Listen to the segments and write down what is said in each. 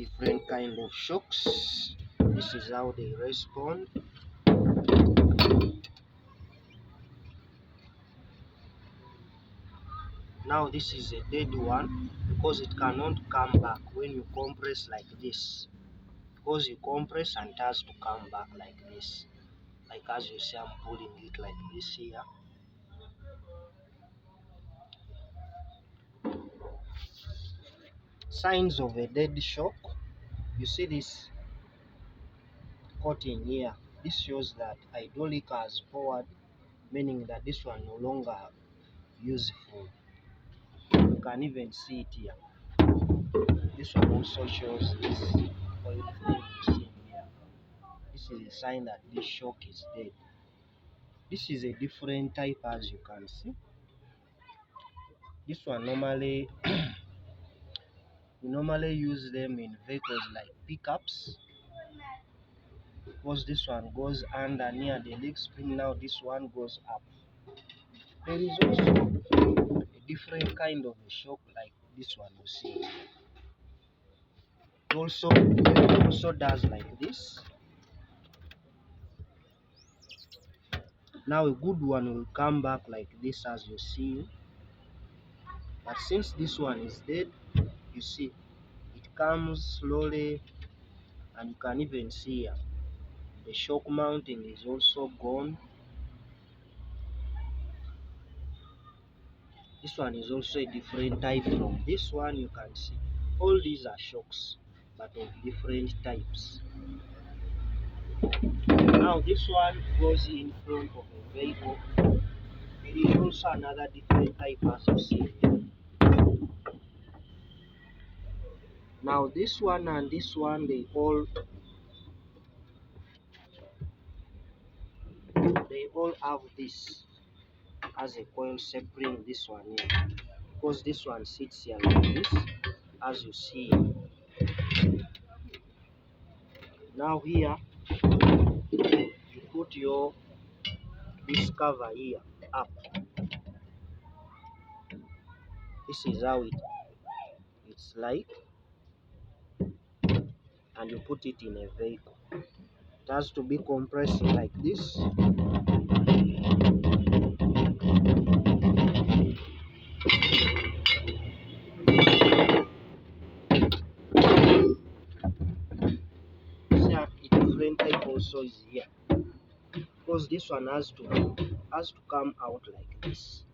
different kind of shocks. This is how they respond. Now this is a dead one because it cannot come back when you compress like this. Because you compress and it has to come back like this. Like as you see, I'm pulling it like this here. Signs of a dead shock. You see this coating here. This shows that hydraulic has powered, meaning that this one no longer useful. You can even see it here. This one also shows this oil thing you see here. This is a sign that this shock is dead. This is a different type, as you can see. This one normally we normally use them in vehicles like pickups, because this one goes under near the leg spring. Now this one goes up. There is also a different kind of a shock like this one you see. It also does like this. Now a good one will come back like this, as you see. But since this one is dead, you see it comes slowly, and you can even see here the shock mounting is also gone. This one is also a different type from this one. You can see all these are shocks, but of different types. Now this one goes in front of a vehicle. There is also another different type, as you see. Now this one and this one, they all have this as a coil separating this one here, because this one sits here like this, as you see. Now here you put this cover here up. This is how it's like, and you put it in a vehicle. It has to be compressing like this. See, a different type also is here, because this one has to come out like this.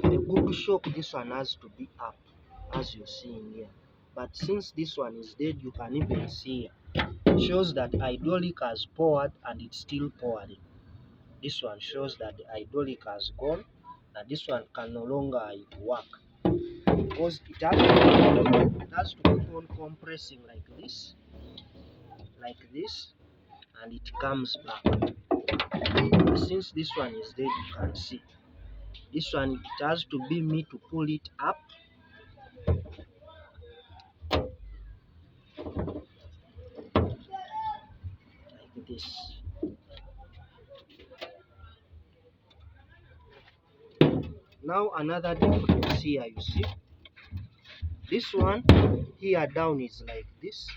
The good shock, this one has to be up, as you see in here. But since this one is dead, you can even see here. It shows that hydraulic has powered and it's still powering. This one shows that the hydraulic has gone, and this one can no longer work, because it has to keep on compressing like this, and it comes back. Since this one is dead, you can see this one, it has to be me to pull it up. Like this. Now another difference here, you see. This one here down is like this,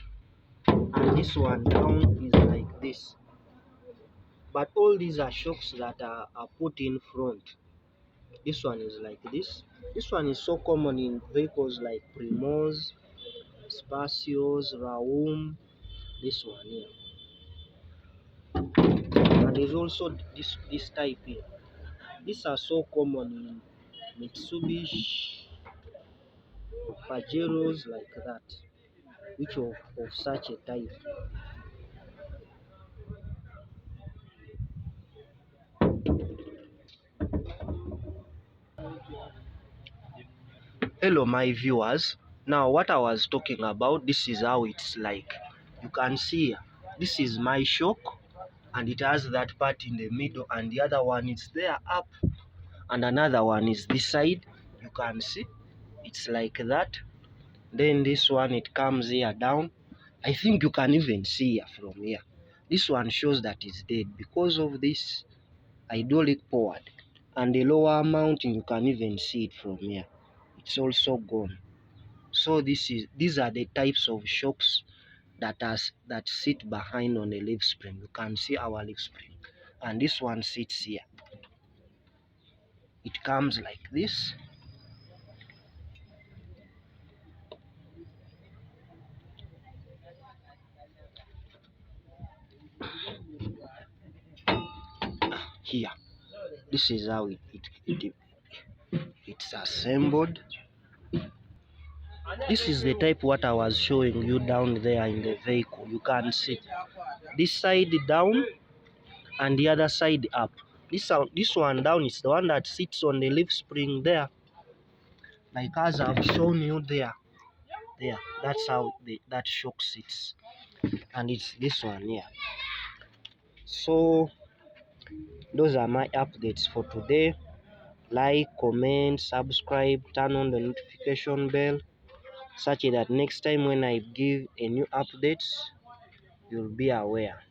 and this one down is like this. But all these are shocks that are put in front. This one is like this. This one is so common in vehicles like Primos, Spacios, Raum. This one here. And there's also this type here. These are so common in Mitsubishi, Pajeros, like that, which of such a type. Hello my viewers. Now what I was talking about, this is how it's like. You can see this is my shock, and it has that part in the middle, and the other one is there up, and another one is this side. You can see it's like that. Then this one, it comes here down. I think you can even see here from here. This one shows that it's dead because of this hydraulic powered. and the lower mounting, you can even see it from here, it's also gone. So these are the types of shocks that sit behind on the leaf spring. You can see our leaf spring, and this one sits here. It comes like this. Here, this is how it's assembled. This is the type what I was showing you down there in the vehicle. You can see this side down and the other side up. This one down is the one that sits on the leaf spring there, like as I've shown you there. That's how that shock sits, and it's this one here. So those are my updates for today. Like, comment, subscribe, turn on the notification bell, such that next time when I give a new update, you'll be aware.